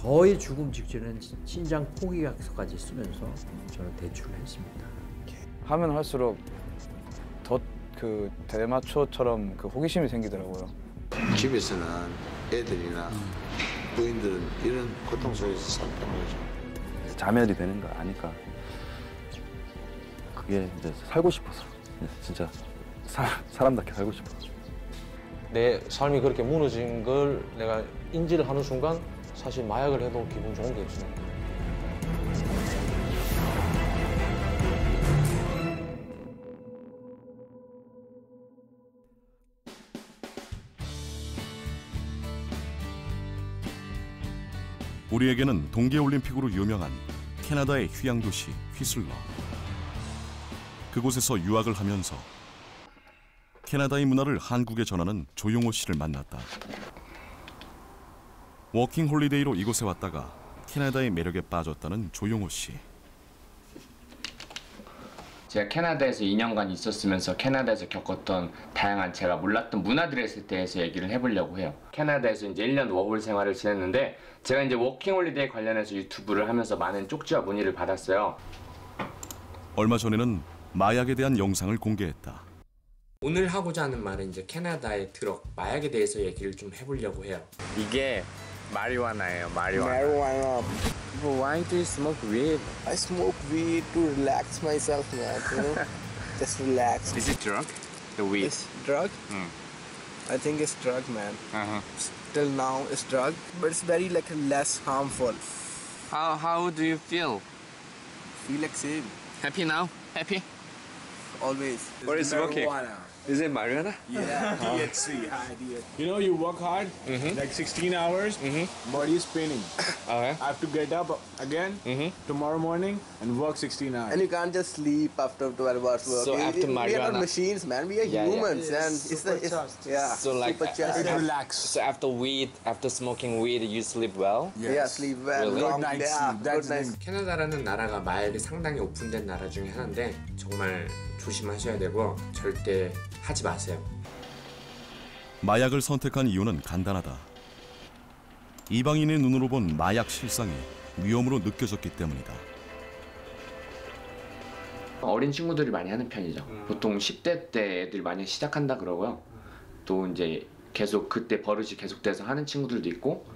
거의 죽음 직전에는 신장 포기약서까지 쓰면서 저는 대출을 했습니다. 하면 할수록 더 그 대마초처럼 그 호기심이 생기더라고요. 집에서는 애들이나 부인들은 이런 고통 속에서 살던 거죠. 자멸이 되는 걸 아니까 그게 이제 살고 싶어서 진짜 사람답게 살고 싶어서. 내 삶이 그렇게 무너진 걸 내가 인지를 하는 순간 사실 마약을 해도 기분 좋은 게 없어요. 우리에게는 동계올림픽으로 유명한 캐나다의 휴양도시 휘슬러. 그곳에서 유학을 하면서 캐나다의 문화를 한국에 전하는 조용호 씨를 만났다. 워킹 홀리데이로 이곳에 왔다가 캐나다의 매력에 빠졌다는 조용호 씨. 제가 캐나다에서 2년간 있었으면서 캐나다에서 겪었던 다양한 제가 몰랐던 문화들에 대해서 얘기를 해보려고 해요. 캐나다에서 이제 1년 워홀 생활을 지냈는데 제가 이제 워킹홀리데이 관련해서 유튜브를 하면서 많은 쪽지와 문의를 받았어요. 얼마 전에는 마약에 대한 영상을 공개했다. 오늘 하고자 하는 말은 이제 캐나다의 드럭, 마약에 대해서 얘기를 좀 해보려고 해요. 이게 마리화나예요, 마리화나. Marijuana. But why do you smoke weed? I smoke weed to relax myself, man. You know, just relax. Is it drug? The weed? It's drug. I think it's drug, man. Till now, it's drug, but it's very like less harmful. How do you feel? Feel like same. Happy now? Happy? Always. What is smoking? Is it marijuana? Yeah, THC, high THC. You know, you work hard, like 16 hours, body is spinning. Okay. I have to get up again tomorrow morning and work 16 hours. And you can't just sleep after 12 hours work. So after we are marijuana- not machines, man. We are humans, and yeah. So like supercharged. It relax. So after smoking weed, you sleep well? Yeah, sleep well. Really? Long, Good night's yeah, sleep. That's good night. 캐나다라는 나라가 마약이 상당히 오픈된 나라 중에 하나인데 정말 조심하셔야 되고 절대 하지 마세요. 마약을 선택한 이유는 간단하다. 이방인의 눈으로 본 마약 실상이 위험으로 느껴졌기 때문이다. 어린 친구들이 많이 하는 편이죠. 보통 10대 때 애들이 많이 시작한다 그러고요. 또 이제 계속 그때 버릇이 계속돼서 하는 친구들도 있고,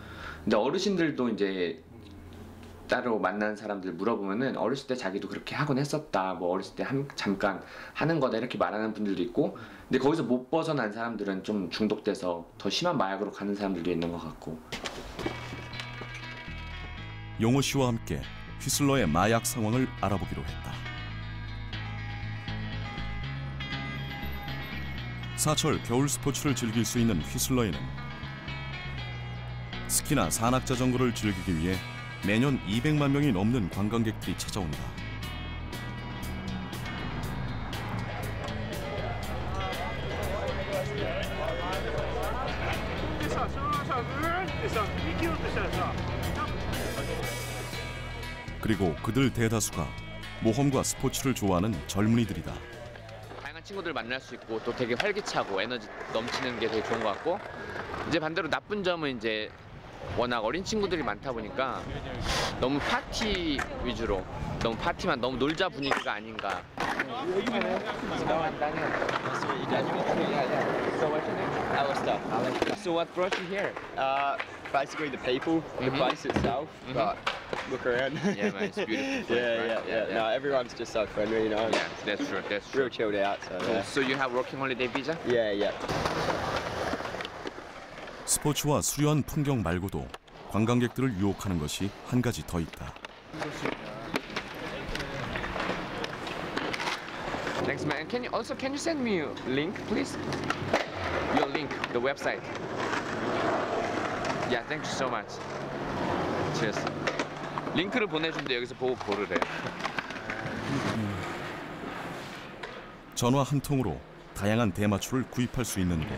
근데 어르신들도 이제 따로 만난 사람들 물어보면은 어렸을 때 자기도 그렇게 하곤 했었다, 뭐 어렸을 때 잠깐 하는 거다 이렇게 말하는 분들도 있고, 근데 거기서 못 벗어난 사람들은 좀 중독돼서 더 심한 마약으로 가는 사람들도 있는 것 같고. 용호 씨와 함께 휘슬러의 마약 상황을 알아보기로 했다. 사철 겨울 스포츠를 즐길 수 있는 휘슬러에는 스키나 산악 자전거를 즐기기 위해 매년 200만 명이 넘는 관광객들이 찾아온다. 그리고 그들 대다수가 모험과 스포츠를 좋아하는 젊은이들이다. 다양한 친구들 만날 수 있고 또 되게 활기차고 에너지 넘치는 게 되게 좋은 것 같고, 이제 반대로 나쁜 점은 이제 워낙 어린 친구들이 많다 보니까 너무 파티 위주로, 너무 파티만, 너무 놀자 분위기가 아닌가. So what brought you here? Basically the people, the place itself, but look around. Yeah, man, it's beautiful. Place, right? No, everyone's just so friendly, you know. Yeah, that's true. That's true. Real chilled out. So Cool. So you have working holiday visa? yeah. 스포츠와 수려한 풍경 말고도 관광객들을 유혹하는 것이 한 가지 더 있다. Thanks, man. Can you send me a link, please? Your link, the website. Yeah, thank you so much. Cheers. 링크를 보내준대. 여기서 보고 고르래. 전화 한 통으로 다양한 대마초를 구입할 수 있는 곳.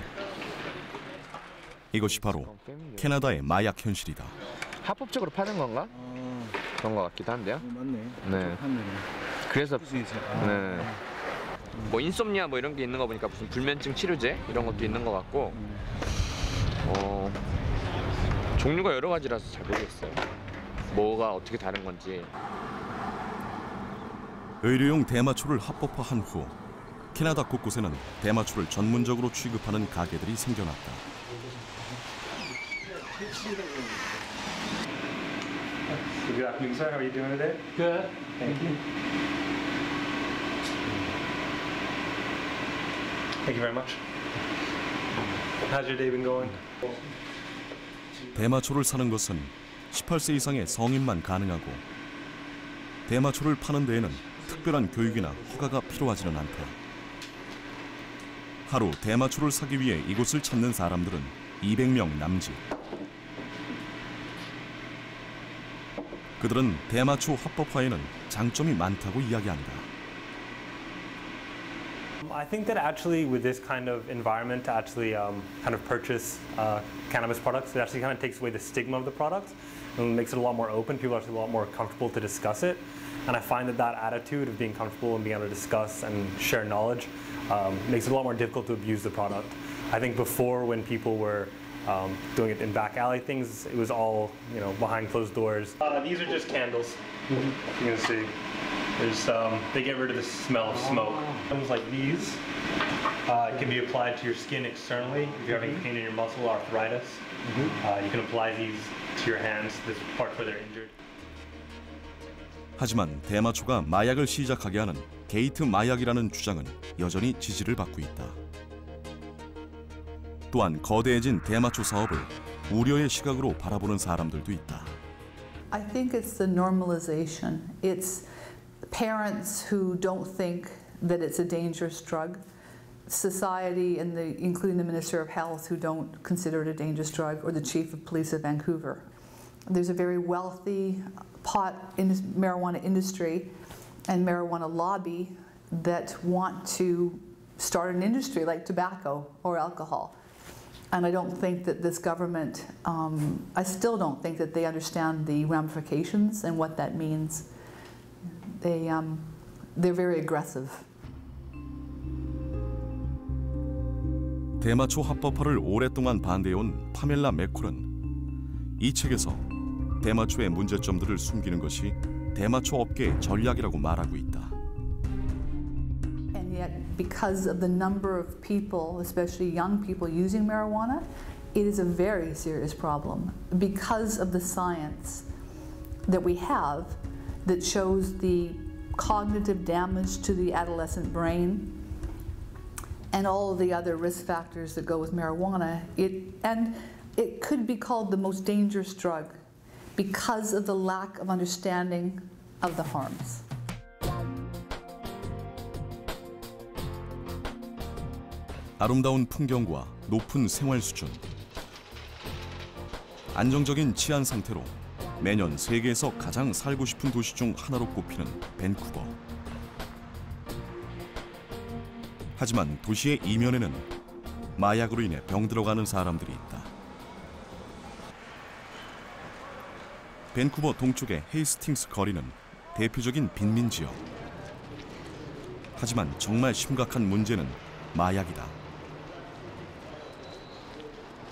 이것이 바로 캐나다의 마약 현실이다. 합법적으로 파는 건가? 그런 것 같기도 한데요. 맞네. 네. 그래서 네. 뭐 인솜니아 뭐 이런 게 있는 거 보니까 무슨 불면증 치료제 이런 것도 있는 것 같고, 종류가 여러 가지라서 잘 모르겠어요. 뭐가 어떻게 다른 건지. 의료용 대마초를 합법화한 후 캐나다 곳곳에는 대마초를 전문적으로 취급하는 가게들이 생겨났다. Good afternoon, sir. How are you doing today? Good. Thank you. Thank you very much. How's your day been going? 대마초를 사는 것은 18세 이상의 성인만 가능하고 대마초를 파는 데에는 특별한 교육이나 허가가 필요하지는 않다. 하루 대마초를 사기 위해 이곳을 찾는 사람들은 200명 남짓. 그들은 대마초 합법화에는 장점이 많다고 이야기한다. I think that actually with this kind of environment to actually kind of purchase cannabis products, it actually kind of takes away the stigma of the products and makes it a lot more open. People are actually a lot more comfortable to discuss it. And I find that that attitude of being comfortable and being able to discuss and share knowledge makes it a lot more difficult to abuse the product. I think before, when people were doing it in back alley things, it was all, you know, behind closed doors. These are just candles. You can see. There's, they get rid of the smell of smoke. Things like these can be applied to your skin externally. If you're having pain in your muscle, arthritis, you can apply these to your hands, this part where they're injured. 하지만 대마초가 마약을 시작하게 하는 게이트 마약이라는 주장은 여전히 지지를 받고 있다. 또한 거대해진 대마초 사업을 우려의 시각으로 바라보는 사람들도 있다. I think it's the normalization. It's parents who don't think that it's a dangerous drug, society and including the Minister of Health who don't consider it a dangerous drug, or the Chief of Police of Vancouver. There's a very wealthy marijuana industry and marijuana lobby that want to start an industry like tobacco or alcohol. And I don't think that this government, I still don't think that they understand the ramifications and what that means. They're very aggressive. 대마초 합법화를 오랫동안 반대해온 파멜라 맥콜은 이 책에서 대마초의 문제점들을 숨기는 것이 대마초 업계의 전략이라고 말하고 있다. And yet, because of the number of people, especially young people using marijuana, it is a very serious problem. Because of the science that we have that shows the cognitive damage to the adolescent brain and all of the other risk factors that go with marijuana, it could be called the most dangerous drug because of the lack of understanding of the harms. 아름다운 풍경과 높은 생활 수준, 안정적인 치안 상태로 매년 세계에서 가장 살고 싶은 도시 중 하나로 꼽히는 밴쿠버. 하지만 도시의 이면에는 마약으로 인해 병들어가는 사람들이 있다. 밴쿠버 동쪽의 헤이스팅스 거리는 대표적인 빈민 지역. 하지만 정말 심각한 문제는 마약이다.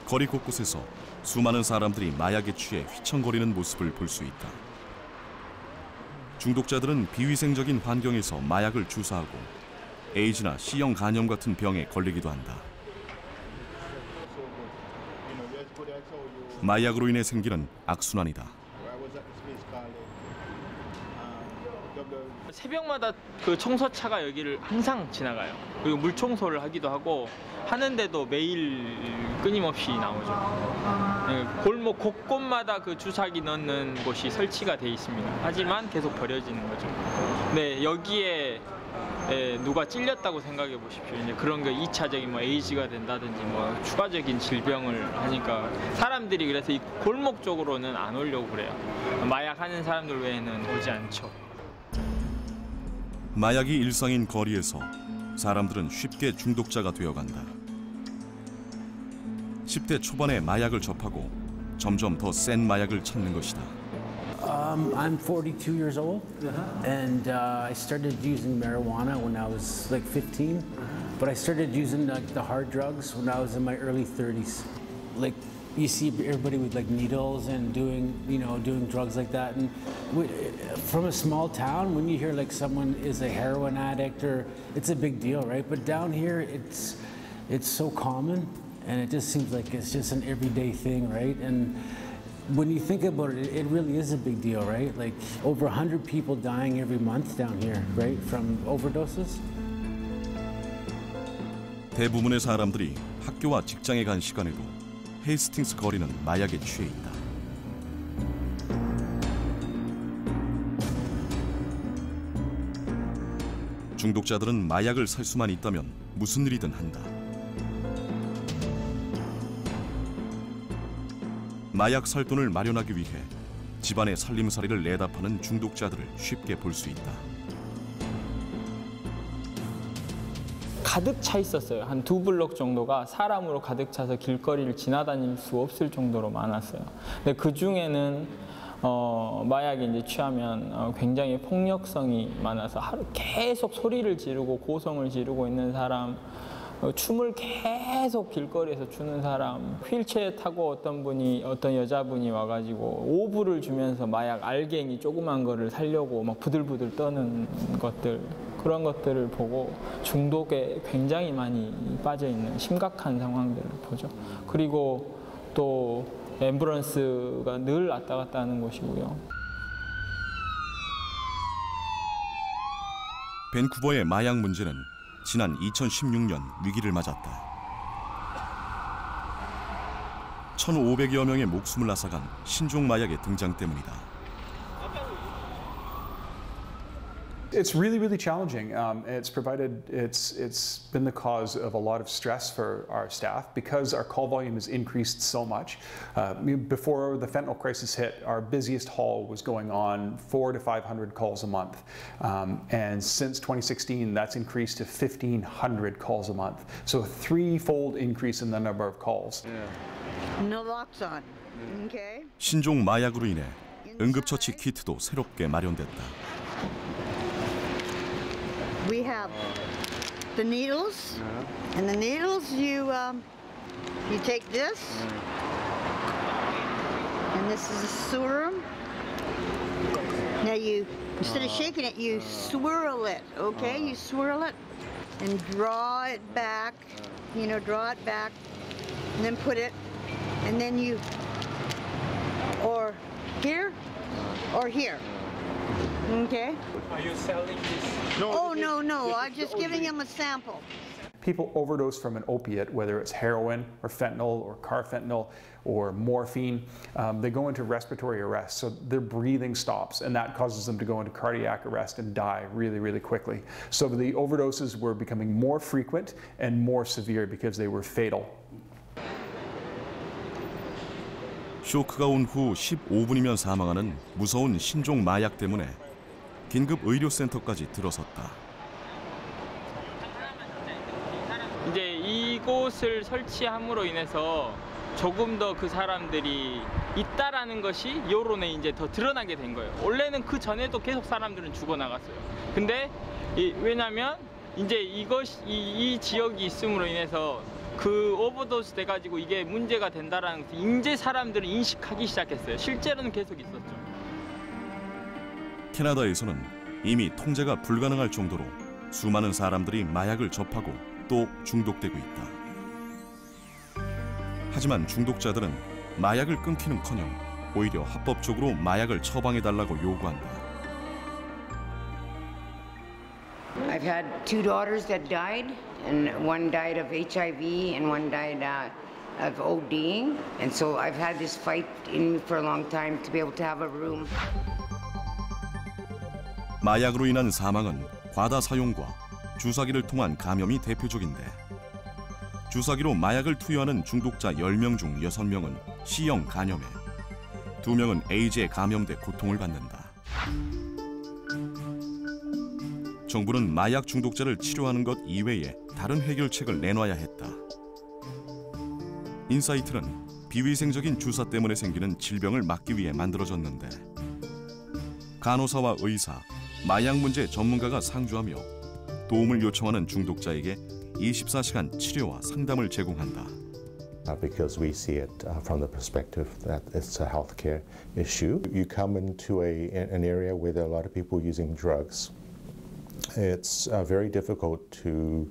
거리 곳곳에서 수많은 사람들이 마약에 취해 휘청거리는 모습을 볼 수 있다. 중독자들은 비위생적인 환경에서 마약을 주사하고 에이즈나 C형 간염 같은 병에 걸리기도 한다. 마약으로 인해 생기는 악순환이다. 새벽마다 그 청소차가 여기를 항상 지나가요. 그리고 물 청소를 하기도 하고 하는데도 매일 끊임없이 나오죠. 골목 곳곳마다 그 주사기 넣는 곳이 설치가 돼 있습니다. 하지만 계속 버려지는 거죠. 네, 여기에 누가 찔렸다고 생각해 보십시오. 이제 그런 게 2차적인 뭐 에이즈가 된다든지 뭐 추가적인 질병을 하니까 사람들이 그래서 이 골목 쪽으로는 안 오려고 그래요. 마약하는 사람들 외에는 오지 않죠. 마약이 일상인 거리에서 사람들은 쉽게 중독자가 되어간다. 10대 초반에 마약을 접하고 점점 더 센 마약을 찾는 것이다. I'm 42 years old, and I started using marijuana when I was like 15, but I started using like the hard drugs when I was in my early 30s. Like you see everybody with like needles and doing drugs like that. And from a small town, when you hear like someone is a heroin addict, or it's a big deal, right? But down here, it's so common, and it just seems like it's just an everyday thing, right? And when you think about it, it really is a big deal, right? Like over 100 people dying every month down here, right, from overdoses. 대부분의 사람들이 학교와 직장에 간 시간에도 헤이스팅스 거리는 마약에 취해 있다. 중독자들은 마약을 살 수만 있다면 무슨 일이든 한다. 마약 살 돈을 마련하기 위해 집안의 살림살이를 내다 파는 중독자들을 쉽게 볼 수 있다. 가득 차 있었어요. 한 2블록 정도가 사람으로 가득 차서 길거리를 지나다닐 수 없을 정도로 많았어요. 근데 그 중에는 마약에 이제 취하면 굉장히 폭력성이 많아서 하루 계속 소리를 지르고 고성을 지르고 있는 사람, 춤을 계속 길거리에서 추는 사람, 휠체어 타고 어떤 여자분이 와가지고 오브를 주면서 마약 알갱이 조그만 거를 살려고 막 부들부들 떠는 것들, 그런 것들을 보고 중독에 굉장히 많이 빠져 있는 심각한 상황들을 보죠. 그리고 또 앰뷸런스가 늘 왔다 갔다 하는 곳이고요. 밴쿠버의 마약 문제는 지난 2016년 위기를 맞았다. 1,500여 명의 목숨을 앗아간 신종 마약의 등장 때문이다. It's really challenging. It's been the cause of a lot of stress for our staff because our call volume has increased so much. Before the fentanyl crisis hit, our busiest haul was going on 400 to 500 calls a month. And since 2016, that's increased to 1,500 calls a month. So a threefold increase in the number of calls. Naloxone. Okay. 신종 마약으로 인해 응급처치 키트도 새롭게 마련됐다. We have the needles, and the needles you take this, and this is a serum. Now instead of shaking it, you swirl it. Okay, you swirl it and draw it back. Draw it back, and then put it, and then you or here or here. Okay. Are you selling this? No. I'm just giving him a sample. People overdose from an opiate, whether it's heroin or fentanyl or carfentanil or morphine. They go into respiratory arrest, so their breathing stops, and that causes them to go into cardiac arrest and die really quickly. So the overdoses were becoming more frequent and more severe because they were fatal. 쇼크가 온 후 15분이면 사망하는 무서운 신종 마약 때문에 긴급 의료센터까지 들어섰다. 이제 이곳을 설치함으로 인해서 조금 더 그 사람들이 있다라는 것이 여론에 이제 더 드러나게 된 거예요. 원래는 그 전에도 계속 사람들은 죽어나갔어요. 근데 왜냐면 이제 이 지역이 있음으로 인해서 그 오버도스 돼가지고 이게 문제가 된다라는 것을 이제 사람들은 인식하기 시작했어요. 실제로는 계속 있었죠. 캐나다에서는 이미 통제가 불가능할 정도로 수많은 사람들이 마약을 접하고 또 중독되고 있다. 하지만 중독자들은 마약을 끊기는커녕 오히려 합법적으로 마약을 처방해달라고 요구한다. I've had 2 daughters that died, and one died of HIV and one died of ODing, and so I've had this fight in me for a long time to be able to have a room. 마약으로 인한 사망은 과다 사용과 주사기를 통한 감염이 대표적인데 주사기로 마약을 투여하는 중독자 10명 중 6명은 C형 간염에 2명은 에이즈에 감염돼 고통을 받는다. 정부는 마약 중독자를 치료하는 것 이외에 다른 해결책을 내놔야 했다. 인사이트는 비위생적인 주사 때문에 생기는 질병을 막기 위해 만들어졌는데 간호사와 의사, 마약 문제 전문가가 상주하며 도움을 요청하는 중독자에게 24시간 치료와 상담을 제공한다. because we see it from the perspective that it's a healthcare issue. You come into an area where there are a lot of people using drugs. It's very difficult to,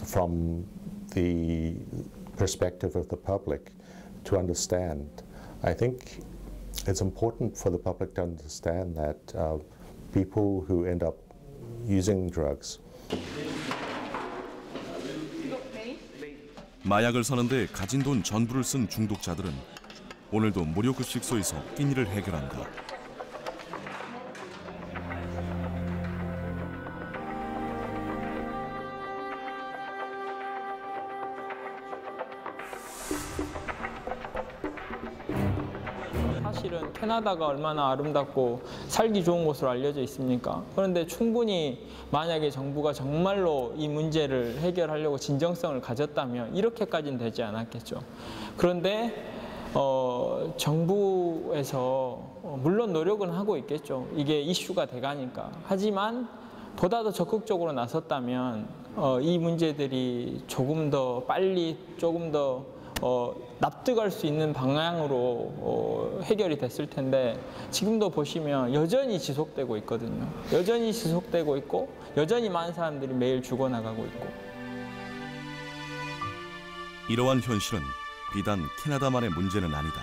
from the perspective of the public, to understand. I think it's important for the public to understand that people who end up using drugs. 마약을 사는데 가진 돈 전부를 쓴 중독자들은 오늘도 무료급식소에서 끼니를 해결한다. 사실은 캐나다가 얼마나 아름답고 살기 좋은 곳으로 알려져 있습니까? 그런데 충분히 만약에 정부가 정말로 이 문제를 해결하려고 진정성을 가졌다면 이렇게까지는 되지 않았겠죠. 그런데 정부에서 물론 노력은 하고 있겠죠. 이게 이슈가 돼가니까. 하지만 보다 더 적극적으로 나섰다면 이 문제들이 조금 더 빨리 조금 더 납득할 수 있는 방향으로 해결이 됐을 텐데 지금도 보시면 여전히 지속되고 있거든요. 여전히 지속되고 있고 여전히 많은 사람들이 매일 죽어나가고 있고. 이러한 현실은 비단 캐나다만의 문제는 아니다.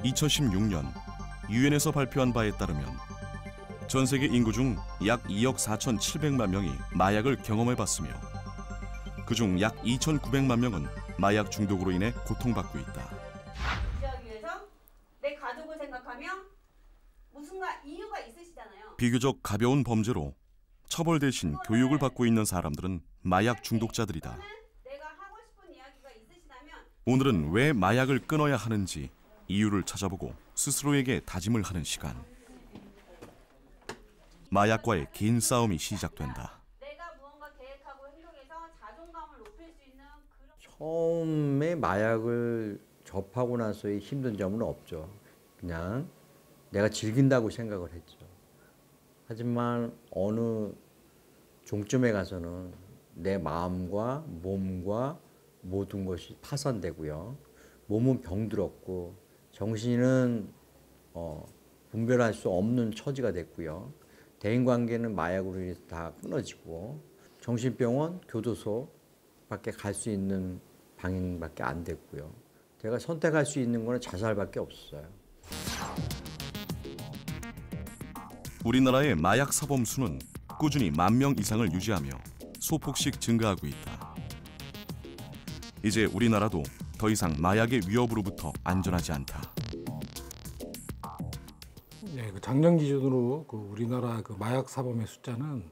2016년 유엔에서 발표한 바에 따르면 전 세계 인구 중 약 2억 4,700만 명이 마약을 경험해봤으며 그중 약 2,900만 명은 마약 중독으로 인해 고통받고 있다. 유지하기 위해서 내 가족을 생각하며 무슨 이유가 있으시잖아요. 비교적 가벼운 범죄로 처벌 대신 교육을 받고 있는 사람들은 마약 중독자들이다. 오늘은 왜 마약을 끊어야 하는지 이유를 찾아보고 스스로에게 다짐을 하는 시간. 마약과의 긴 싸움이 시작된다. 내가 무언가 계획하고 행동해서 자존감을 높일 수 있는 처음에 마약을 접하고 나서의 힘든 점은 없죠. 그냥 내가 즐긴다고 생각을 했죠. 하지만 어느 종점에 가서는 내 마음과 몸과 모든 것이 파산되고요. 몸은 병들었고 정신은 분별할 수 없는 처지가 됐고요. 대인관계는 마약으로 인해서 다 끊어지고 정신병원, 교도소밖에 갈 수 있는 방향밖에 안 됐고요. 제가 선택할 수 있는 거는 자살밖에 없었어요. 우리나라의 마약 사범 수는 꾸준히 10,000명 이상을 유지하며 소폭씩 증가하고 있다. 이제 우리나라도 더 이상 마약의 위협으로부터 안전하지 않다. 네, 작년 기준으로 우리나라 마약 사범의 숫자는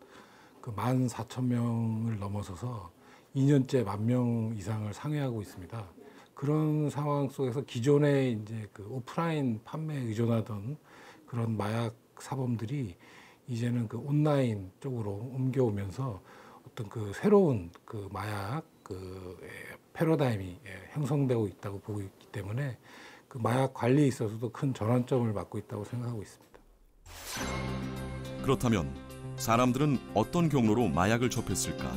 14,000명을 넘어서서 2년째 10,000명 이상을 상회하고 있습니다. 그런 상황 속에서 기존에 이제 오프라인 판매에 의존하던 그런 마약 사범들이 이제는 온라인 쪽으로 옮겨오면서 어떤 새로운 마약 패러다임이 형성되고 있다고 보고 있기 때문에 마약 관리에 있어서도 큰 전환점을 맞고 있다고 생각하고 있습니다. 그렇다면 사람들은 어떤 경로로 마약을 접했을까?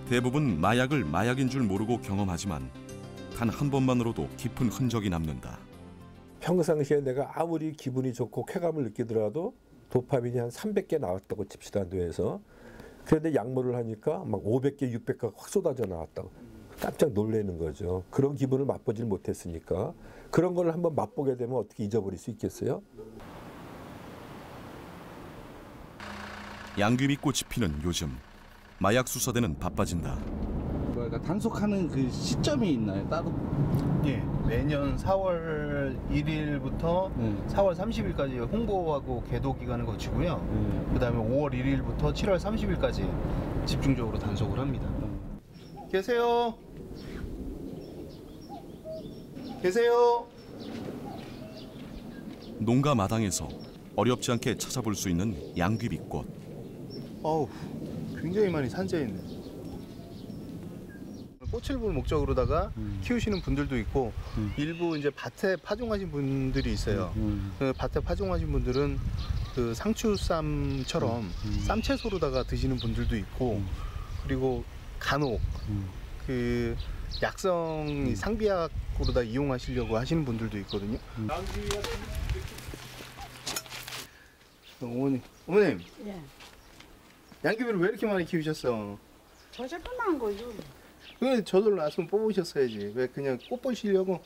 대부분 마약을 마약인 줄 모르고 경험하지만 단 한 번만으로도 깊은 흔적이 남는다. 평상시에 내가 아무리 기분이 좋고 쾌감을 느끼더라도 도파민이 한 300개 나왔다고 칩시다, 뇌에서. 그런데 약물을 하니까 막 500개, 600개가 확 쏟아져 나왔다고. 깜짝 놀라는 거죠. 그런 기분을 맛보질 못했으니까. 그런 걸 한번 맛보게 되면 어떻게 잊어버릴 수 있겠어요? 양귀비꽃이 피는 요즘 마약 수사대는 바빠진다. 그러니까 단속하는 그 시점이 있나요? 따로? 예, 매년 4월 1일부터 4월 30일까지 홍보하고 계도 기간을 거치고요. 그다음에 5월 1일부터 7월 30일까지 집중적으로 단속을 합니다. 계세요? 계세요? 농가 마당에서 어렵지 않게 찾아볼 수 있는 양귀비꽃. 어우, 굉장히 많이 산재있네. 꽃을 볼 목적으로다가 키우시는 분들도 있고 일부 이제 밭에 파종하신 분들이 있어요. 그 밭에 파종하신 분들은 그 상추쌈처럼 쌈채소로다가 드시는 분들도 있고 그리고 간혹 그 약성 상비약으로다 이용하시려고 하시는 분들도 있거든요. 어머님. 예. 양귀비를 왜 이렇게 많이 키우셨어? 저절로 난 거죠. 왜 저절로 났으면 뽑으셨어야지. 왜 그냥 꽃 보시려고?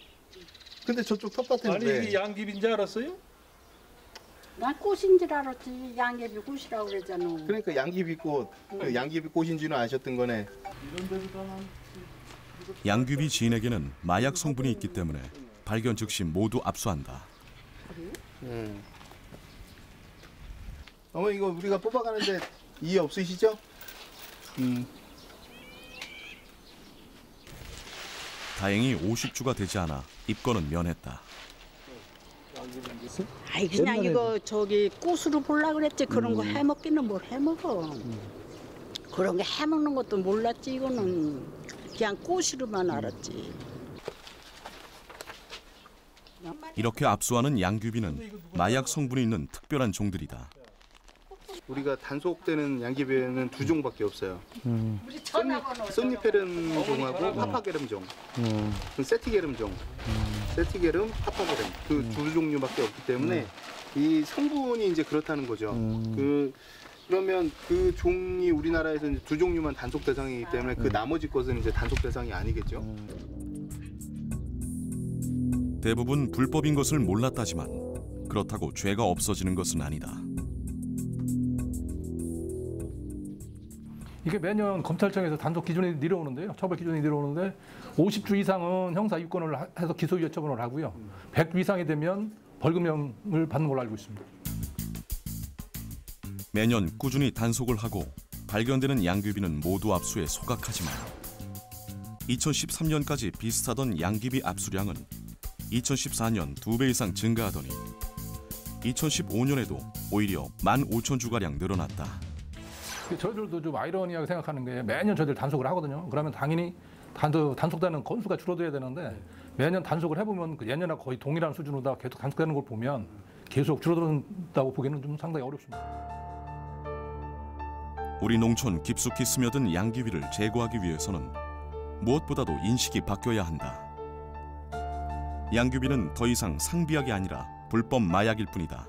근데 저쪽 텃밭에는 아니 왜? 이게 양귀비인 줄 알았어요? 난 꽃인 줄 알았지. 양귀비 꽃이라고 그랬잖아. 그러니까 양귀비꽃, 그 양귀비꽃인 줄은 아셨던 거네. 양귀비 지인에게는 마약 성분이 있기 때문에 발견 즉시 모두 압수한다. 어머 이거 우리가 뽑아가는데 이해 없으시죠? 다행히 50주가 되지 않아 입건은 면했다. 아이 그냥 이거 저기 꽃으로 보려고 그랬지. 그런 거 해먹기는 뭘 해먹어. 그런 거 해먹는 것도 몰랐지. 이거는 그냥 꽃으로만 알았지. 이렇게 압수하는 양귀비는 마약 성분이 있는 특별한 종들이다. 우리가 단속되는 양귀비에는 두 종밖에 없어요. 쏜니페른 종하고 파파게름 종. 세티게름 종. 세티게름, 파파게름 그 두 종류밖에 없기 때문에 이 성분이 이제 그렇다는 거죠. 그러면 그 종이 우리나라에서 이제 두 종류만 단속 대상이기 때문에 그 나머지 것은 이제 단속 대상이 아니겠죠. 대부분 불법인 것을 몰랐다지만 그렇다고 죄가 없어지는 것은 아니다. 이게 매년 검찰청에서 단속 기준이 내려오는데요. 처벌 기준이 내려오는데 50주 이상은 형사 입건을 해서 기소유예 처분을 하고요. 100주 이상이 되면 벌금형을 받는 걸로 알고 있습니다. 매년 꾸준히 단속을 하고 발견되는 양귀비는 모두 압수해 소각하지만 2013년까지 비슷하던 양귀비 압수량은 2014년 2배 이상 증가하더니 2015년에도 오히려 15,000주가량 늘어났다. 저희들도 좀 아이러니하게 생각하는 게 매년 저희들 단속을 하거든요. 그러면 당연히 단속되는 건수가 줄어들어야 되는데 매년 단속을 해보면 그 예년하고 거의 동일한 수준으로 계속 단속되는 걸 보면 계속 줄어든다고 보기에는 좀 상당히 어렵습니다. 우리 농촌 깊숙이 스며든 양귀비를 제거하기 위해서는 무엇보다도 인식이 바뀌어야 한다. 양귀비는 더 이상 상비약이 아니라 불법 마약일 뿐이다.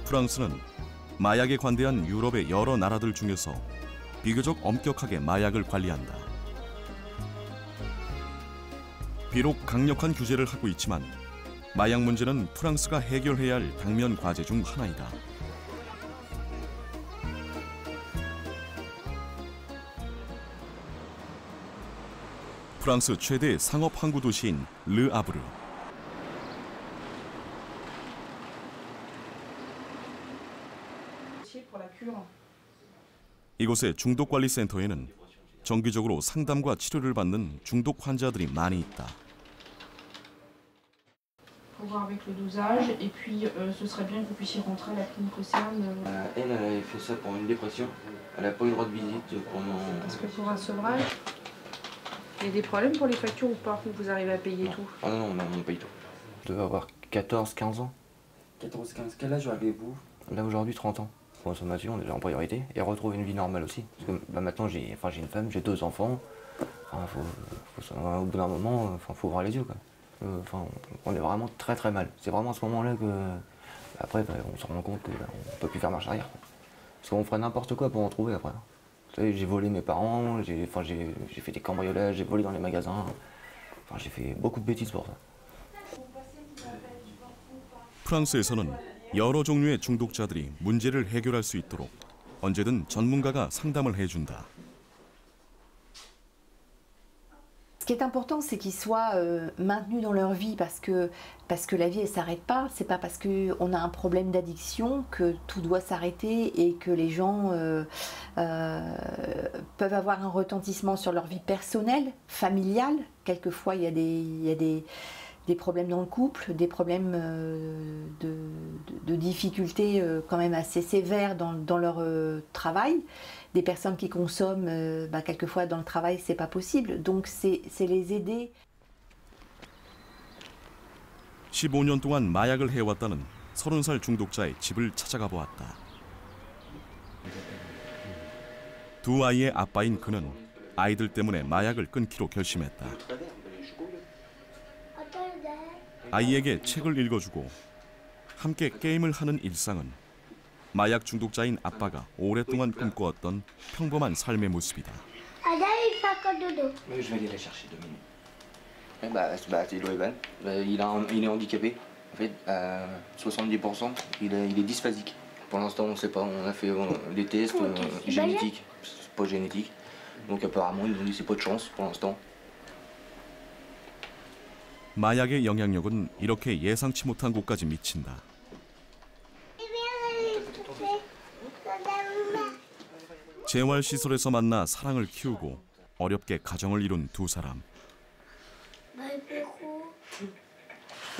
프랑스는 마약에 관대한 유럽의 여러 나라들 중에서 비교적 엄격하게 마약을 관리한다. 비록 강력한 규제를 하고 있지만 마약 문제는 프랑스가 해결해야 할 당면 과제 중 하나이다. 프랑스 최대 상업 항구 도시인 르 아브르. 이곳의 중독관리센터에는 정기적으로 상담과 치료를 받는 중독 환자들이 많이 있다. Pour voir avec le dosage et puis ce serait bien que vous puissiez rentrer à la clinique Océane. Elle avait fait ça pour une dépression. Elle n'a pas eu le droit de visite pendant. Parce que pour un sevrage, il y a des problèmes pour les factures ou pas, où vous arrivez à payer tout? Ah non, on paye tout. Je devais avoir 14-15 ans. 14-15, quel âge avez-vous? Là aujourd'hui 30 ans. Consommation déjà en priorité et retrouver une vie normale aussi. Parce que maintenant j'ai une femme, j'ai 2 enfants. Au bout d'un moment, faut ouvrir les yeux quoi. On est vraiment très très mal. C'est vraiment à ce moment-là que après on se rend compte qu'on ne peut plus faire marche arrière. Parce qu'on ferait n'importe quoi pour en trouver après. Vous savez, j'ai volé mes parents, j'ai fait des cambriolages, j'ai volé dans les magasins. J'ai fait beaucoup de bêtises pour ça. 프랑스에서는 여러 종류의 중독자들이 문제를 해결할 수 있도록 언제든 전문가가 상담을 해준다. Ce qui est important, c'est qu'ils soient maintenus dans leur vie parce que la vie, elle ne s'arrête pas. Ce n'est pas parce qu'on a un problème d'addiction que tout doit s'arrêter et que les gens peuvent avoir un retentissement sur leur vie personnelle, familiale. Quelquefois, il y a des problèmes dans le couple, des problèmes de de difficultés quand même assez sévères dans leur travail. Des personnes qui consomment, quelquefois dans le travail, c'est pas possible. Donc c'est les aider. 15년 동안 마약을 해왔다는 30살 중독자의 집을 찾아가 보았다. 두 아이의 아빠인 그는 아이들 때문에 마약을 끊기로 결심했다. 아이에게 책을 읽어주고 함께 게임을 하는 일상은 마약 중독자인 아빠가 오랫동안 꿈꿔왔던 평범한 삶의 모습이다. C'est Loevan. Il est handicapé. En fait, à 70%, il est dysphasique. Pour l'instant, on ne sait pas. On a fait des tests génétiques, c'est pas génétique. Donc apparemment, ils ont dit c'est pas de chance pour l'instant. 마약의 영향력은 이렇게 예상치 못한 곳까지 미친다. 재활시설에서 만나 사랑을 키우고 어렵게 가정을 이룬 두 사람.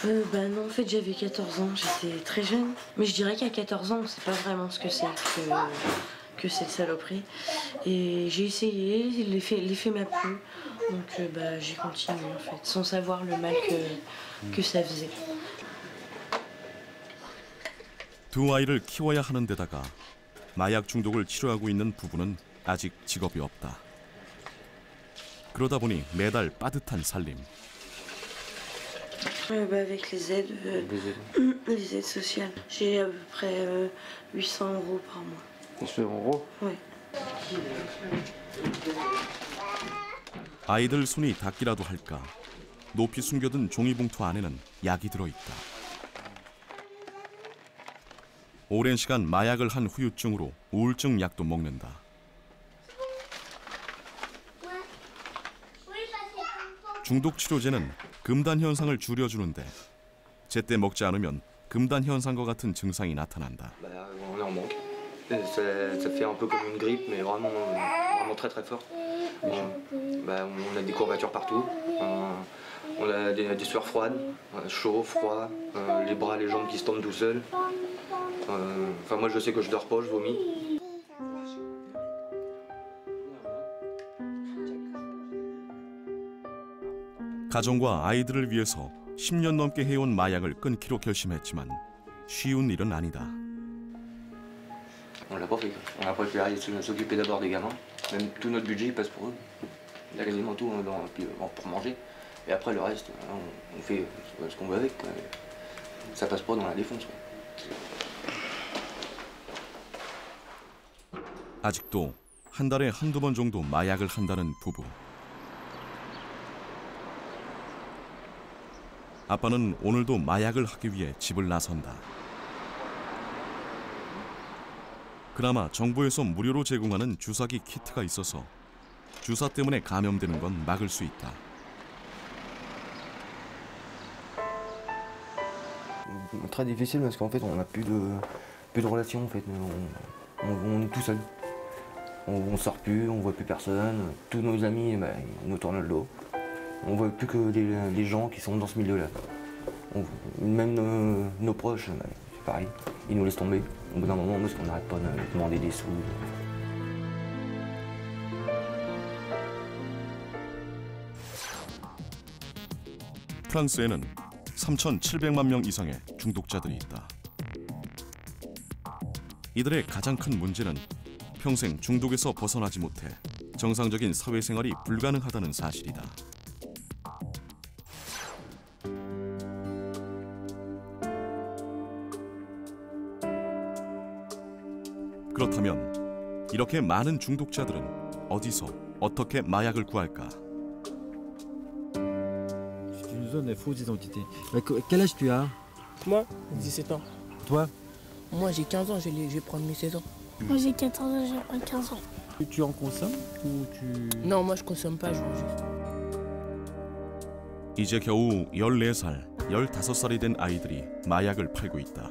Non, en fait, j'avais 14 ans, j'étais très jeune. Mais je dirais qu'à 14 ans, on ne sait pas vraiment ce que c'est que cette saloperie. Et j'ai essayé, l'effet m'a plu. Donc j'ai continué en fait, sans savoir le mal que ça faisait. 두 아이를 키워야 하는 데다가 마약 중독을 치료하고 있는 부부는 아직 직업이 없다. 그러다 보니 매달 빠듯한 살림. Avec les aides sociales, j'ai à peu près 800 € par mois. 800 €? Oui. 아이들 손이 닿기라도 할까 높이 숨겨둔 종이봉투 안에는 약이 들어있다. 오랜 시간 마약을 한 후유증으로 우울증 약도 먹는다. 중독 치료제는 금단 현상을 줄여주는데 제때 먹지 않으면 금단 현상과 같은 증상이 나타난다. On est en manque. Ça fait un peu comme une grippe, mais vraiment très très fort. On a des courbatures partout. On a des sueurs froides, chaud, froid, les bras, les jambes qui se tendent tout seuls. Enfin, moi, je sais que je dors pas, je vomis. 가정과 아이들을 위해서 10년 넘게 해온 마약을 끊기로 결심했지만 쉬운 일은 아니다. On l'a pas fait. On a préféré s'occuper d'abord des gamins. Même tout notre budget passe pour eux. Il y a quasiment tout pour manger. Et après le reste, on fait ce qu'on veut avec. Ça passe pas dans la défonce. 아직도 한 달에 한두 번 정도 마약을 한다는 부부. 아빠는 오늘도 마약을 하기 위해 집을 나선다. 그나마 정부에서 무료로 제공하는 주사기 키트가 있어서 주사 때문에 감염되는 건 막을 수 있다. Très difficile parce qu'en fait on n'a plus de relations en fait. On est tout seul. On sort plus, on voit plus personne. Tous nos amis ils nous tournent le dos. On voit plus que les gens qui sont dans ce milieu-là. Même nos proches, c'est pareil. Ils nous laissent tomber. Au bout d'un moment, parce qu'on n'arrête pas de demander des sous. 프랑스에는 3,700만 명 이상의 중독자들이 있다. 이들의 가장 큰 문제는 평생 중독에서 벗어나지 못해 정상적인 사회생활이 불가능하다는 사실이다. 그렇다면 이렇게 많은 중독자들은 어디서 어떻게 마약을 구할까? C'est une zone de fausse identité. Quel âge tu as? Moi, 17 ans. Toi? Moi, j'ai 15 ans, je vais prendre mes 16 ans. Moi, j'ai 14 ans, je vais prendre 15 ans. Tu en consommes ou tu... Non, moi, je consomme pas, je mange juste. 이제 겨우 14살, 15살이 된 아이들이 마약을 팔고 있다.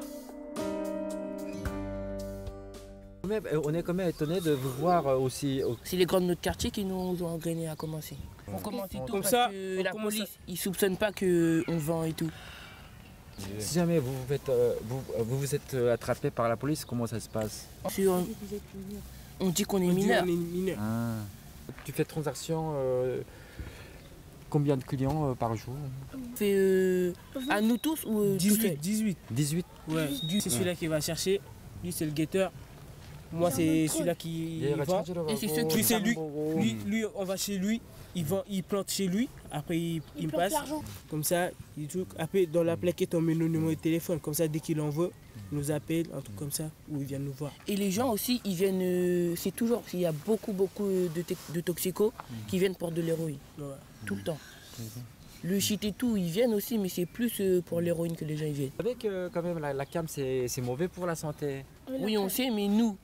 On est quand même étonné de vous voir aussi. C'est les grands de notre quartier qui nous ont entraînés à commencer. On commence tout comme parce ça, que la police, ils soupçonnent pas qu'on vend et tout. Si jamais vous êtes attrapé par la police, comment ça se passe? On dit qu'on est mineur. Ah. Tu fais transaction combien de clients par jour? On fait à nous tous ou 18. 18. Ouais. C'est celui-là qui va chercher. Lui c'est le guetteur. Moi c'est celui-là qui va. Et c'est ceux qui c'est lui. Lui on va chez lui. Il plante chez lui. Après il me passe. Comme ça il joue. Après dans la plaquette on met nos numéros de téléphone. Comme ça dès qu'il en veut. Il nous appelle, un truc comme ça, ou ils viennent nous voir. Et les gens aussi, ils viennent, c'est toujours, il y a beaucoup de toxicos qui viennent pour de l'héroïne, tout le temps. Le shit et tout, ils viennent aussi, mais c'est plus pour l'héroïne que les gens y viennent. Vous savez que quand même la cam c'est mauvais pour la santé. Oui, on sait, mais nous,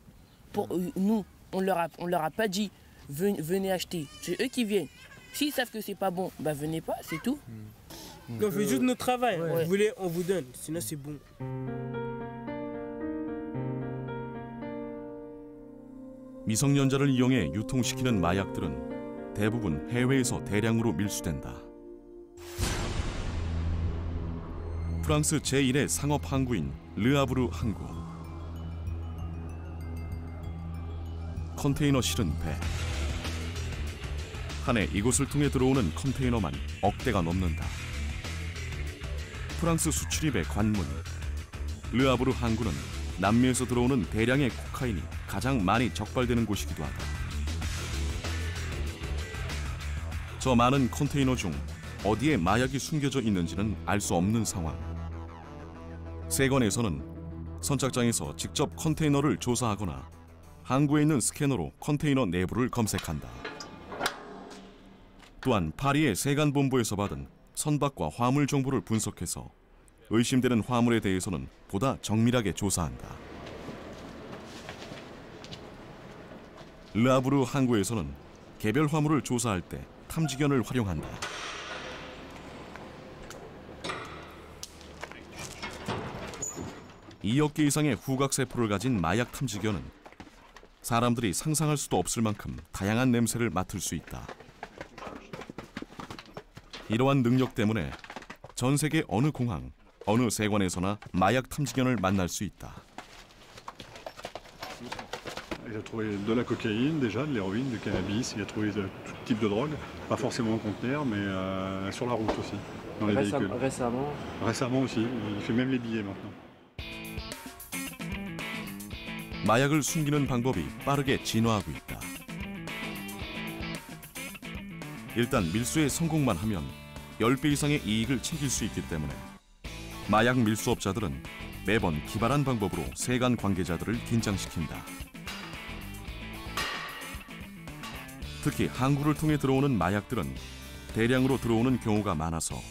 on leur a pas dit, venez acheter. C'est eux qui viennent. S'ils savent que c'est pas bon, bah venez pas, c'est tout. On fait juste notre travail. Ouais. Vous voulez, on vous donne, sinon c'est bon. 미성년자를 이용해 유통시키는 마약들은 대부분 해외에서 대량으로 밀수된다. 프랑스 제1의 상업 항구인 르아브르 항구. 컨테이너 실은 배. 한 해 이곳을 통해 들어오는 컨테이너만 억대가 넘는다. 프랑스 수출입의 관문. 르아브르 항구는 남미에서 들어오는 대량의 코카인이 가장 많이 적발되는 곳이기도 하다. 저 많은 컨테이너 중 어디에 마약이 숨겨져 있는지는 알 수 없는 상황. 세관에서는 선착장에서 직접 컨테이너를 조사하거나 항구에 있는 스캐너로 컨테이너 내부를 검색한다. 또한 파리의 세관본부에서 받은 선박과 화물 정보를 분석해서 의심되는 화물에 대해서는 보다 정밀하게 조사한다. 르아브르 항구에서는 개별 화물을 조사할 때 탐지견을 활용한다. (2억 개) 이상의 후각세포를 가진 마약 탐지견은 사람들이 상상할 수도 없을 만큼 다양한 냄새를 맡을 수 있다. 이러한 능력 때문에 전 세계 어느 공항, 어느 세관에서나 마약 탐지견을 만날 수 있다. Il a trouvé de la cocaïne déjà, de l'héroïne, du cannabis, il a trouvé tout type de drogue, pas forcément en conteneur, mais sur la route aussi, dans les véhicules. Récemment? Récemment aussi, il fait même les billets maintenant. 마약을 숨기는 방법이 빠르게 진화하고 있다. 일단 밀수에 성공만 하면 10배 이상의 이익을 챙길 수 있기 때문에 마약 밀수업자들은 매번 기발한 방법으로 세관 관계자들을 긴장시킨다. 특히 항구를 통해 들어오는 마약들은 대량으로 들어오는 경우가 많아서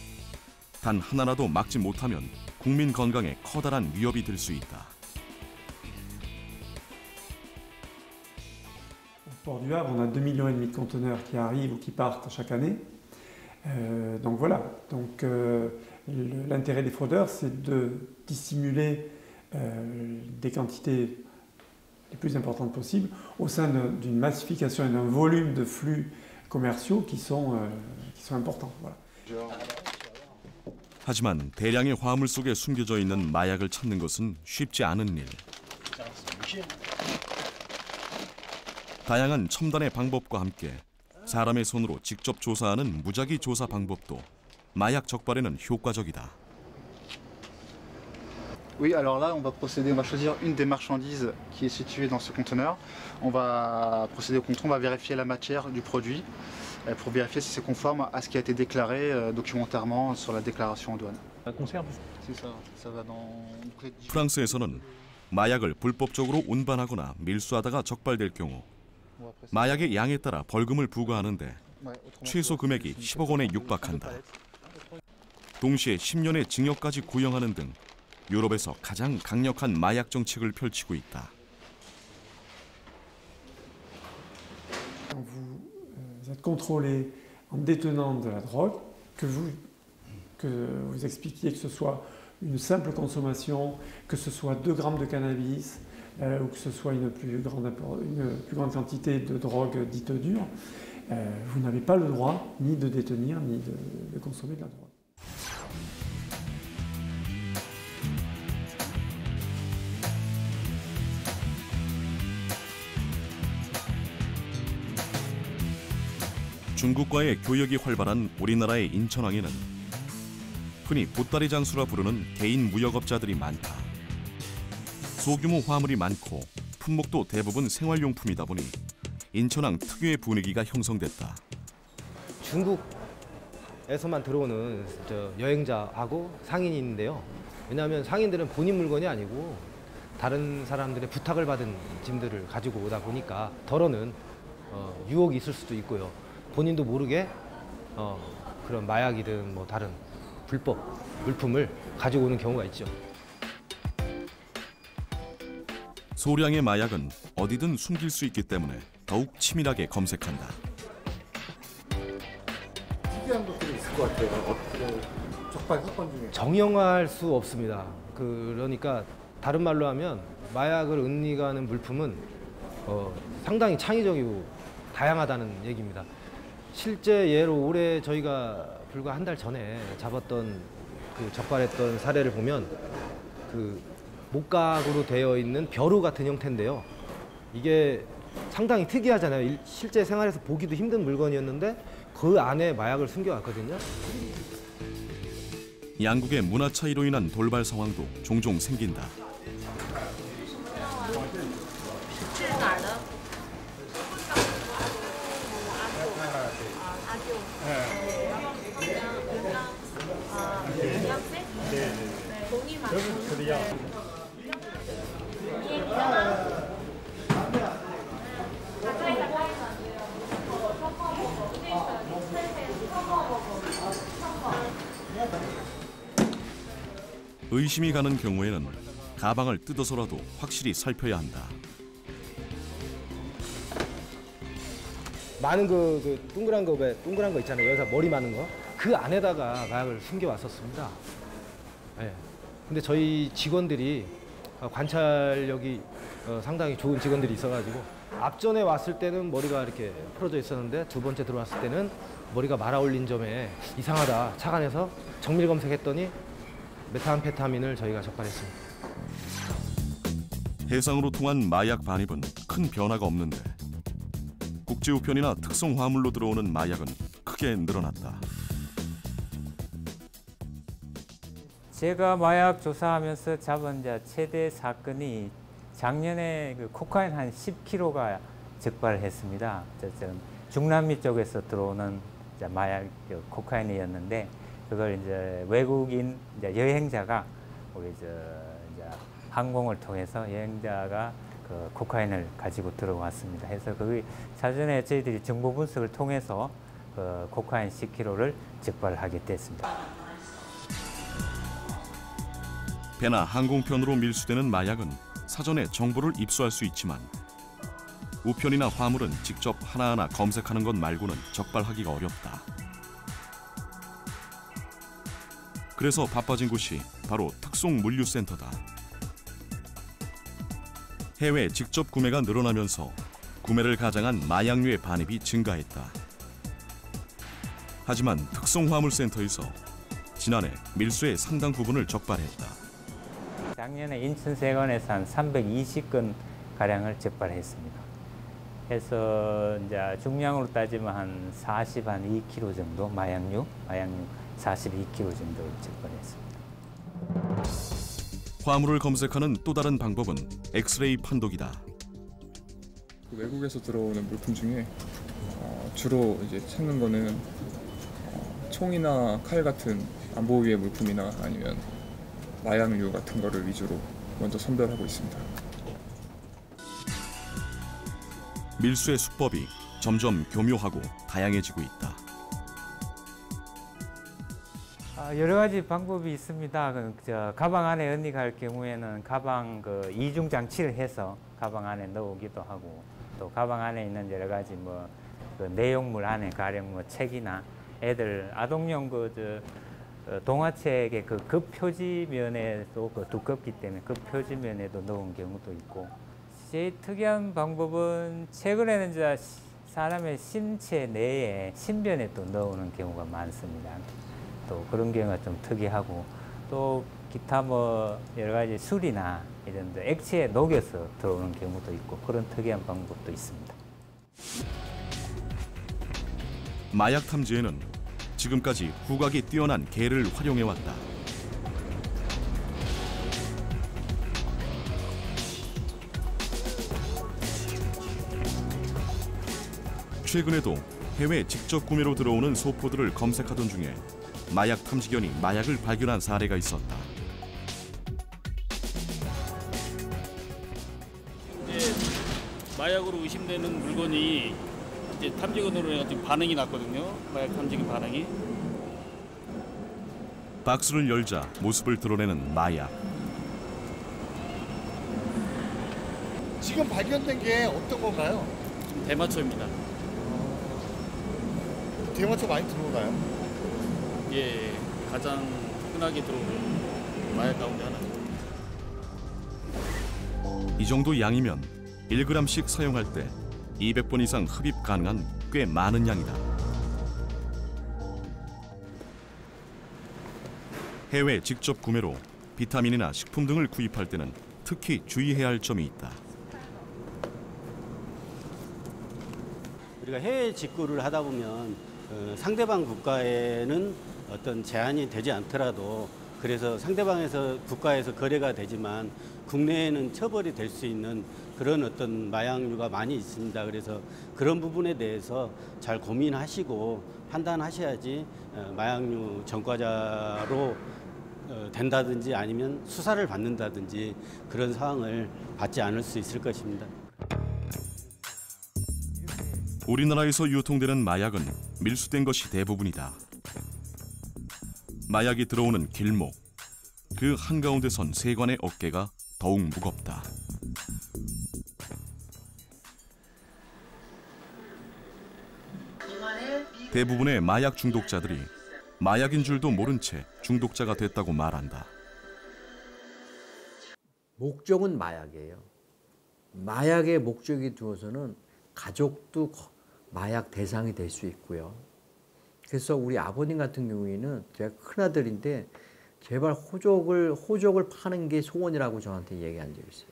단 하나라도 막지 못하면 국민 건강에 커다란 위협이 될 수 있다. Au port du Havre, on a 2,5 millions de conteneurs qui arrivent ou qui partent chaque année. Donc voilà. Donc l'intérêt des fraudeurs, c'est de dissimuler des quantités les plus importantes possibles au sein d'une massification et d'un volume de flux commerciaux qui sont importants. Voilà. 하지만 대량의 화물 속에 숨겨져 있는 마약을 찾는 것은 쉽지 않은 일. 다양한 첨단의 방법과 함께 사람의 손으로 직접 조사하는 무작위 조사 방법도 마약 적발에는 효과적이다. Oui, alors là, on va choisir une des marchandises qui est située dans ce conteneur. On va procéder au contrôle, on va vérifier la matière du produit pour vérifier si c'est conforme à ce qui a été déclaré documentairement sur la déclaration en douane. La conserve? C'est ça, ça va dans... 프랑스에서는 마약을 불법적으로 운반하거나 밀수하다가 적발될 경우 마약의 양에 따라 벌금을 부과하는데 최소 금액이 10억 원에 육박한다. 동시에 10년의 징역까지 구형하는 등 유럽에서 가장 강력한 마약 정책을 펼치고 있다. Vous êtes contrôlé en détenant de la drogue, que vous expliquiez que ce soit une simple consommation, que ce soit 2 grammes de cannabis, ou que ce soit une plus grande quantité de drogue dite dure, vous n'avez pas le droit ni de détenir ni de consommer de la drogue. 중국과의 교역이 활발한 우리나라의 인천항에는 흔히 보따리 장수라 부르는 개인 무역업자들이 많다. 소규모 화물이 많고 품목도 대부분 생활용품이다 보니 인천항 특유의 분위기가 형성됐다. 중국에서만 들어오는 여행자하고 상인이 있는데요. 왜냐하면 상인들은 본인 물건이 아니고 다른 사람들의 부탁을 받은 짐들을 가지고 오다 보니까 덜어는 유혹이 있을 수도 있고요. 본인도 모르게 그런 마약이든 뭐 다른 불법 물품을 가지고 오는 경우가 있죠. 소량의 마약은 어디든 숨길 수 있기 때문에 더욱 치밀하게 검색한다. 특이한 것들이 있을 것 같아요. 적발 사건 중에. 정형화할 수 없습니다. 그러니까 다른 말로 하면 마약을 은닉하는 물품은 상당히 창의적이고 다양하다는 얘기입니다. 실제 예로 올해 저희가 불과 한 달 전에 잡았던 적발했던 사례를 보면 목각으로 되어 있는 벼루 같은 형태인데요. 이게 상당히 특이하잖아요. 실제 생활에서 보기도 힘든 물건이었는데 그 안에 마약을 숨겨왔거든요. 양국의 문화 차이로 인한 돌발 상황도 종종 생긴다. 의심이 가는 경우에는 가방을 뜯어서라도 확실히 살펴야 한다. 많은 동그란 거 있잖아요. 여자 머리 많은 거. 그 안에다가 마약을 숨겨왔었습니다. 네. 근데 저희 직원들이 관찰력이 상당히 좋은 직원들이 있어가지고 앞전에 왔을 때는 머리가 이렇게 풀어져 있었는데 두 번째 들어왔을 때는 머리가 말아 올린 점에 이상하다 착안해서 정밀 검색했더니 메타암페타민을 저희가 적발했습니다. 해상으로 통한 마약 반입은 큰 변화가 없는데 국제우편이나 특송 화물로 들어오는 마약은 크게 늘어났다. 제가 마약 조사하면서 잡은 최대 사건이 작년에 코카인 한 10kg가 적발했습니다. 중남미 쪽에서 들어오는 마약 코카인이었는데 그걸 이제 외국인 여행자가 우리 항공을 통해서 여행자가 그 코카인을 가지고 들어왔습니다. 해서 그 사전에 저희들이 정보 분석을 통해서 그 코카인 10kg를 적발하게 됐습니다. 배나 항공편으로 밀수되는 마약은 사전에 정보를 입수할 수 있지만 우편이나 화물은 직접 하나하나 검색하는 것 말고는 적발하기가 어렵다. 그래서 바빠진 곳이 바로 특송 물류센터다. 해외 직접 구매가 늘어나면서 구매를 가장한 마약류의 반입이 증가했다. 하지만 특송화물센터에서 지난해 밀수의 상당 부분을 적발했다. 작년에 인천세관에서 한 320건 가량을 적발했습니다. 해서 이제 중량으로 따지면 한 2kg 정도 마약류 42kg 정도를 적발했습니다. 화물을 검색하는 또 다른 방법은 엑스레이 판독이다. 외국에서 들어오는 물품 중에 주로 이제 찾는 거는 총이나 칼 같은 안보 위의 물품이나 아니면 마약류 같은 거를 위주로 먼저 선별하고 있습니다. 밀수의 수법이 점점 교묘하고 다양해지고 있다. 여러 가지 방법이 있습니다. 가방 안에 은닉할 경우에는 가방 이중 장치를 해서 가방 안에 넣기도 하고 또 가방 안에 있는 여러 가지 내용물 안에 가령 책이나 애들 아동용 동화책의 급 표지면에도 두껍기 때문에 급 표지면에도 넣은 경우도 있고 제일 특이한 방법은 최근에는 이제 사람의 신체 내에 신변에 또 넣는 경우가 많습니다. 또 그런 경우가 좀 특이하고 또 기타 여러 가지 술이나 이런 데 액체에 녹여서 들어오는 경우도 있고 그런 특이한 방법도 있습니다. 마약 탐지에는 지금까지 후각이 뛰어난 개를 활용해왔다. 최근에도 해외 직접 구매로 들어오는 소포들을 검색하던 중에 마약 탐지견이 마약을 발견한 사례가 있었다. 이제 마약으로 의심되는 물건이 이제 탐지견으로 해가지고 반응이 났거든요. 마약 탐지견 반응이. 박스를 열자 모습을 드러내는 마약. 지금 발견된 게 어떤 건가요? 지금 대마초입니다. 대마초 많이 들어오나요? 예, 가장 흔하게 들어오는 마약 가운데 하나죠. 이 정도 양이면 1g씩 사용할 때 200번 이상 흡입 가능한 꽤 많은 양이다. 해외 직접 구매로 비타민이나 식품 등을 구입할 때는 특히 주의해야 할 점이 있다. 우리가 해외 직구를 하다 보면 상대방 국가에는 어떤 제한이 되지 않더라도 그래서 상대방에서 국가에서 거래가 되지만 국내에는 처벌이 될 수 있는 그런 어떤 마약류가 많이 있습니다. 그래서 그런 부분에 대해서 잘 고민하시고 판단하셔야지 마약류 전과자로 된다든지 아니면 수사를 받는다든지 그런 상황을 받지 않을 수 있을 것입니다. 우리나라에서 유통되는 마약은 밀수된 것이 대부분이다. 마약이 들어오는 길목, 그 한가운데 선 세관의 어깨가 더욱 무겁다. 대부분의 마약 중독자들이 마약인 줄도 모른 채 중독자가 됐다고 말한다. 목적은 마약이에요. 마약의 목적이 두어서는 가족도 마약 대상이 될 수 있고요. 그래서 우리 아버님 같은 경우에는 제가 큰아들인데 제발 호적을 파는 게 소원이라고 저한테 얘기한 적이 있어요.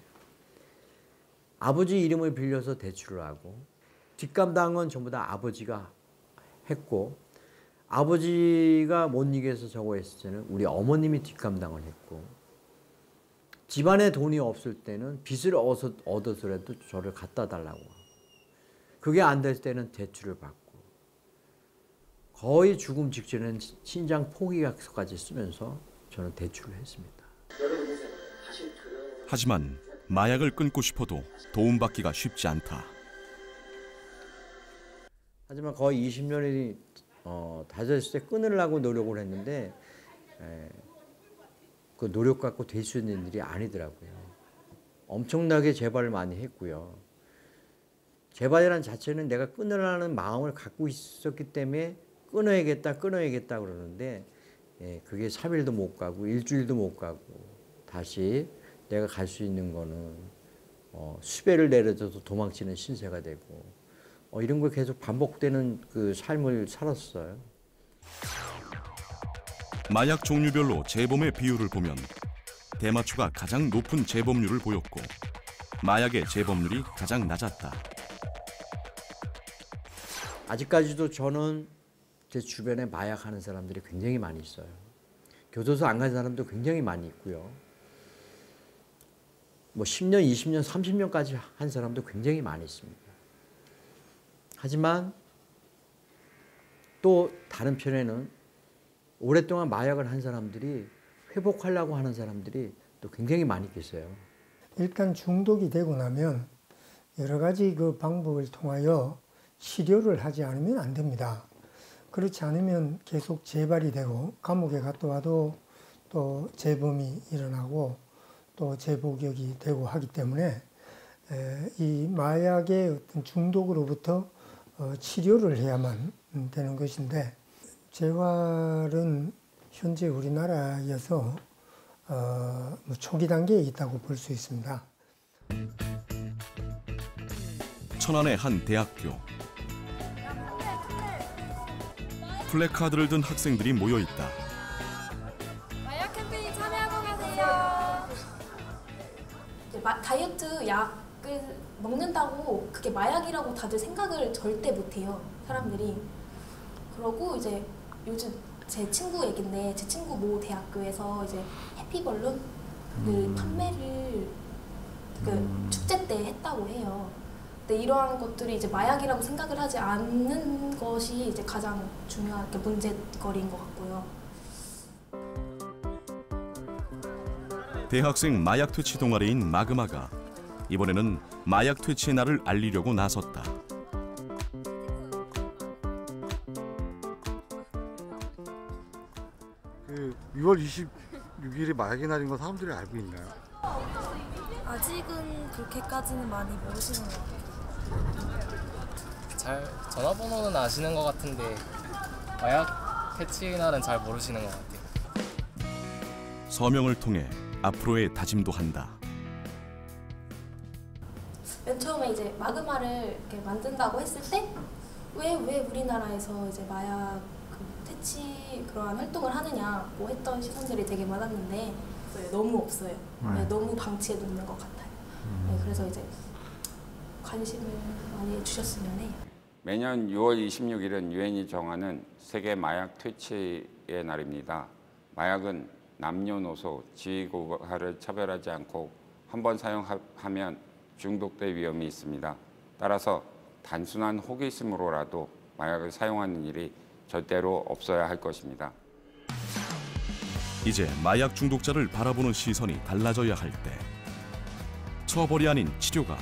아버지 이름을 빌려서 대출을 하고 뒷감당은 전부 다 아버지가 했고 아버지가 못 이겨서 저거 했을 때는 우리 어머님이 뒷감당을 했고 집안에 돈이 없을 때는 빚을 얻어서라도 저를 갖다 달라고 그게 안 될 때는 대출을 받고 거의 죽음 직전엔 신장 포기약서까지 쓰면서 저는 대출을 했습니다. 하지만 마약을 끊고 싶어도 도움받기가 쉽지 않다. 하지만 거의 20년이 다 됐을 때 끊으려고 노력을 했는데 그 노력 갖고 될 수 있는 일이 아니더라고요. 엄청나게 재발을 많이 했고요. 재발이라는 자체는 내가 끊으라는 마음을 갖고 있었기 때문에 끊어야겠다 그러는데 그게 3일도 못 가고 일주일도 못 가고 다시 내가 갈 수 있는 거는 수배를 내려줘도 도망치는 신세가 되고 이런 거 계속 반복되는 그 삶을 살았어요. 마약 종류별로 재범의 비율을 보면 대마초가 가장 높은 재범률을 보였고 마약의 재범률이 가장 낮았다. 아직까지도 저는 제 주변에 마약하는 사람들이 굉장히 많이 있어요. 교도소 안 간 사람도 굉장히 많이 있고요. 뭐 10년, 20년, 30년까지 한 사람도 굉장히 많이 있습니다. 하지만 또 다른 편에는 오랫동안 마약을 한 사람들이 회복하려고 하는 사람들이 또 굉장히 많이 계세요. 일단 중독이 되고 나면 여러 가지 그 방법을 통하여 치료를 하지 않으면 안 됩니다. 그렇지 않으면 계속 재발이 되고 감옥에 갔다 와도 또 재범이 일어나고 또 재복역이 되고 하기 때문에 이 마약의 어떤 중독으로부터 치료를 해야만 되는 것인데 재활은 현재 우리나라에서 초기 단계에 있다고 볼 수 있습니다. 천안의 한 대학교. 플래카드를 든 학생들이 모여 있다. 마약 캠페인 참여하고 가세요. 다이어트 약을 먹는다고 그게 마약이라고 다들 생각을 절대 못해요, 사람들이. 그러고 이제 요즘 제 친구 얘긴데 제 친구 모 대학교에서 이제 해피벌룬을 판매를 그 축제 때 했다고 해요. 근데 이러한 것들이 이제 마약이라고 생각을 하지 않는 것이 이제 가장 중요한 문제거리인 것 같고요. 대학생 마약 퇴치 동아리인 마그마가 이번에는 마약 퇴치의 날을 알리려고 나섰다. 그 6월 26일이 마약의 날인 거 사람들이 알고 있나요? 아직은 그렇게까지는 많이 모르시는 것 같아요. 잘 전화번호는 아시는 것 같은데 마약 퇴치 날은 잘 모르시는 것 같아요. 서명을 통해 앞으로의 다짐도 한다. 맨 처음에 이제 마그마를 이렇게 만든다고 했을 때 왜 우리나라에서 이제 마약 퇴치 그러한 활동을 하느냐 뭐 했던 시선들이 되게 많았는데 너무 없어요. 네, 너무 방치해 놓는 것 같아요. 네, 그래서 이제 관심을 많이 주셨으면 해요. 매년 6월 26일은 유엔이 정하는 세계 마약 퇴치의 날입니다. 마약은 남녀노소, 지위고하를 차별하지 않고 한번 사용하면 중독될 위험이 있습니다. 따라서 단순한 호기심으로라도 마약을 사용하는 일이 절대로 없어야 할 것입니다. 이제 마약 중독자를 바라보는 시선이 달라져야 할 때 처벌이 아닌 치료가,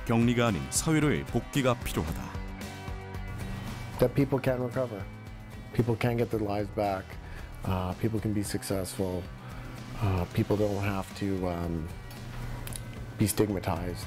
격리가 아닌 사회로의 복귀가 필요하다. That people can recover. People can get their lives back. People can be successful. People don't have to be stigmatized.